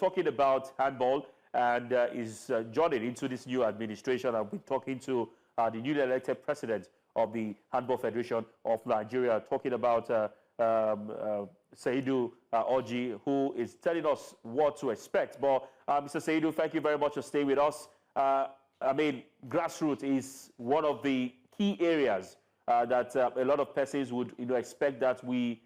talking about handball and is joining into this new administration. I'll be talking to the newly elected president of the Handball Federation of Nigeria, talking about Saidu Ojih, who is telling us what to expect. But Mr. Saidu, thank you very much for staying with us. I mean, grassroots is one of the key areas that a lot of persons would expect that we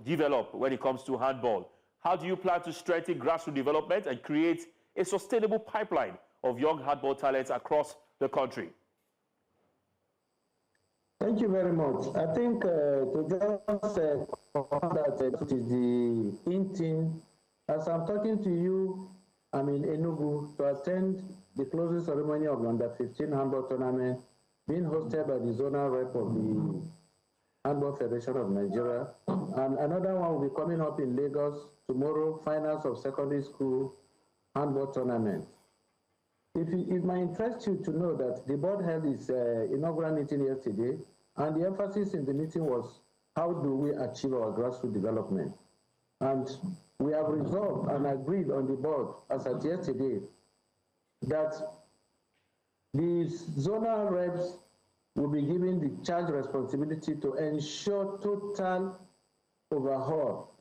develop when it comes to handball. How do you plan to strengthen grassroots development and create a sustainable pipeline of young handball talents across the country? Thank you very much. I think to just confirm that it is the in thing. As I'm talking to you, I'm in Enugu to attend the closing ceremony of the Under-15 handball tournament being hosted by the zonal rep of the Handball Federation of Nigeria. And another one will be coming up in Lagos tomorrow, finals of secondary school handball tournament. It might interest you to know that the board held its inaugural meeting yesterday, and the emphasis in the meeting was how do we achieve our grassroots development. And we have resolved and agreed on the board as at yesterday that the zonal reps will be given the charge responsibility to ensure total overhaul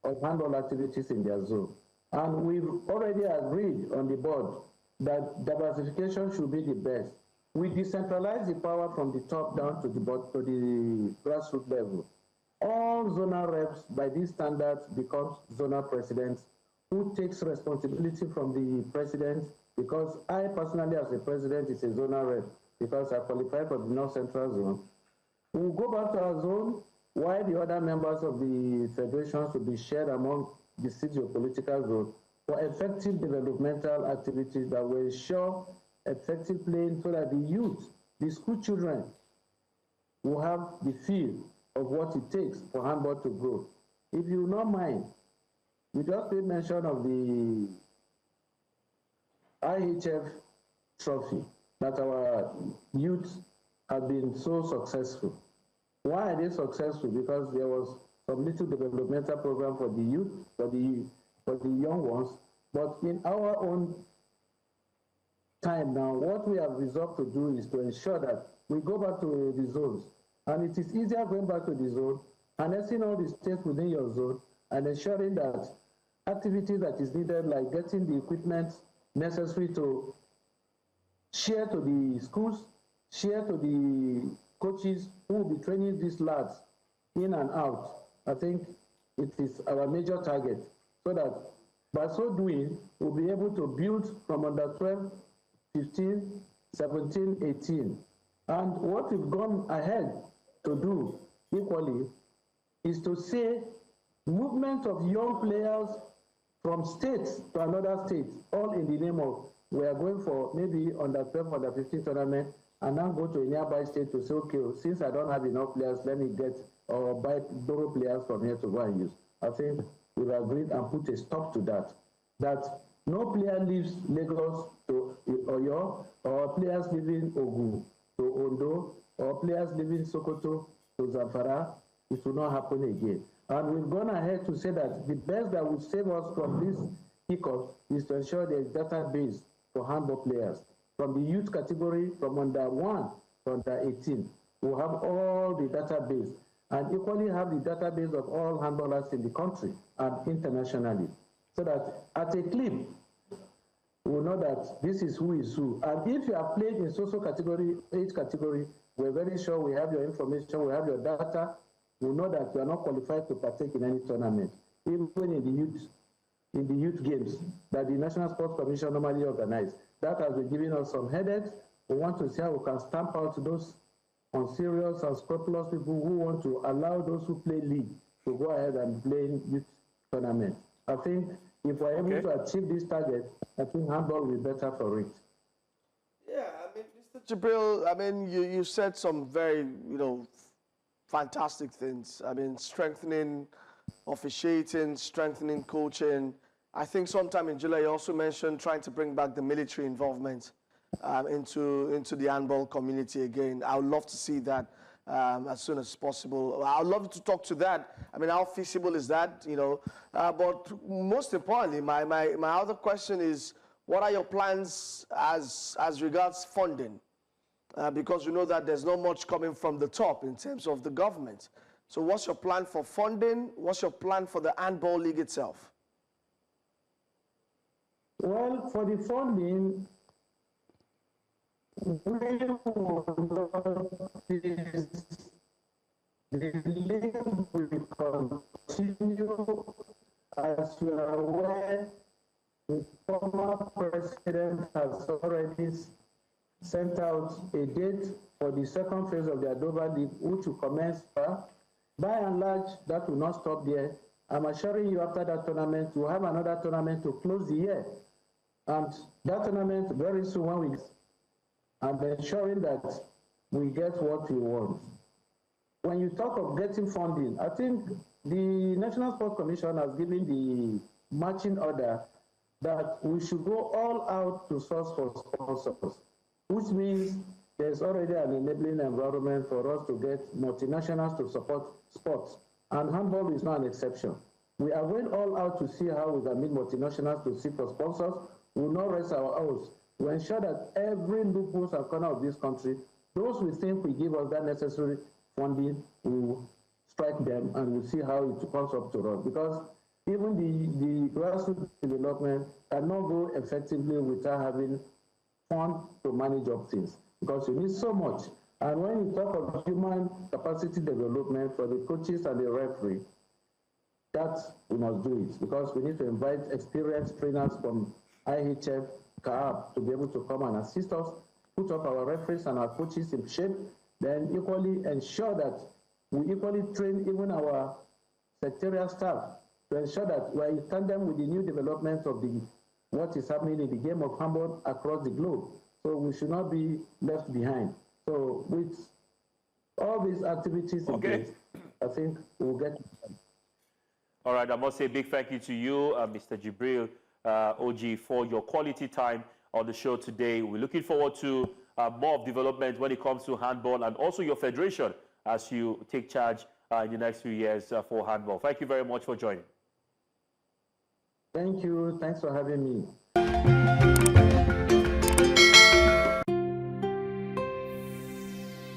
of handball activities in their zone. And we've already agreed on the board that diversification should be the best. We decentralize the power from the top down to the grassroots level. All zonal reps by these standards become zonal presidents who takes responsibility from the president, because I personally as a president is a zonal rep because I qualify for the North Central Zone. We'll go back to our zone while the other members of the federations will be shared among the socio-political zone for effective developmental activities that will ensure effective playing so that the youth, the school children, will have the feel of what it takes for handball to grow. If you don't mind, we just made mention of the IHF trophy that our youth have been so successful. Why are they successful? Because there was some little developmental program for the youth, for the young ones. But in our own time now, what we have resolved to do is to ensure that we go back to the zones. And it is easier going back to the zone, harnessing all the states within your zone, and ensuring that activity that is needed, like getting the equipment necessary to share to the schools, share to the coaches who will be training these lads in and out. I think it is our major target, so that by so doing, we'll be able to build from under 12, 15, 17, 18. And what we've gone ahead to do equally is to say movement of young players from states to another state, all in the name of we are going for maybe under 12, under 15 tournament, and now go to a nearby state to say, okay, since I don't have enough players, let me get or borrow players from here to go and use. I think we've agreed and put a stop to that. That no player leaves Lagos to Oyo, or players leaving Ogun to Ondo, or players leaving Sokoto to Zamfara. It will not happen again. And we've gone ahead to say that the best that will save us from this hiccup is to ensure there is database for handball players. From the youth category, from under 1 to under 18, we'll have all the database, and equally have the database of all handballers in the country and internationally, so that at a clip, we'll know that this is who is who. And if you have played in social category, age category, we're very sure we have your information, we have your data, we'll know that you are not qualified to partake in any tournament, even in the youth games that the National Sports Commission normally organize. That has been giving us some headaches. We want to see how we can stamp out those unserious and scrupulous people who want to allow those who play league to go ahead and play in youth tournament. I think if we're able to achieve this target, I think handball will be better for it. Yeah, I mean, Mr. Jibril, I mean, you said some very, fantastic things. I mean, strengthening officiating, strengthening coaching. I think sometime in July you also mentioned trying to bring back the military involvement into the handball community again. I would love to see that. as soon as possible. I'd love to talk to that. I mean, how feasible is that, you know? But most importantly, my other question is, what are your plans as regards funding? Because you know that there's not much coming from the top in terms of the government. So what's your plan for funding? What's your plan for the Handball League itself? Well, for the funding, we will the league will continue. As you are aware, the former president has already sent out a date for the second phase of the Adoba League, which will commence. By and large, that will not stop there. I'm assuring you, after that tournament, we'll have another tournament to close the year. And that tournament, very soon, when we and ensuring that we get what we want. When you talk of getting funding, I think the National Sports Commission has given the marching order that we should go all out to source for sponsors, which means there's already an enabling environment for us to get multinationals to support sports, and handball is not an exception. We are going all out to see how we can meet multinationals to seek for sponsors. We will not rest our oars. We ensure that every loophole and corner of this country, those we think will give us that necessary funding, we will strike them and we'll see how it comes up to us. Because even the grassroots development cannot go effectively without having fund to manage up things, because you need so much. And when you talk of human capacity development for the coaches and the referee, that we must do it, because we need to invite experienced trainers from IHF, CAAP to be able to come and assist us, put up our referees and our coaches in shape, then equally ensure that we equally train even our secretarial staff to ensure that we are in tandem with the new development of what is happening in the game of handball across the globe. So we should not be left behind. So with all these activities in place, I think we'll get. All right, I must say a big thank you to you, Mr. Jibril Ojih, for your quality time on the show today. We're looking forward to more of development when it comes to handball, and also your federation as you take charge in the next few years for handball. Thank you very much for joining. Thank you. Thanks for having me.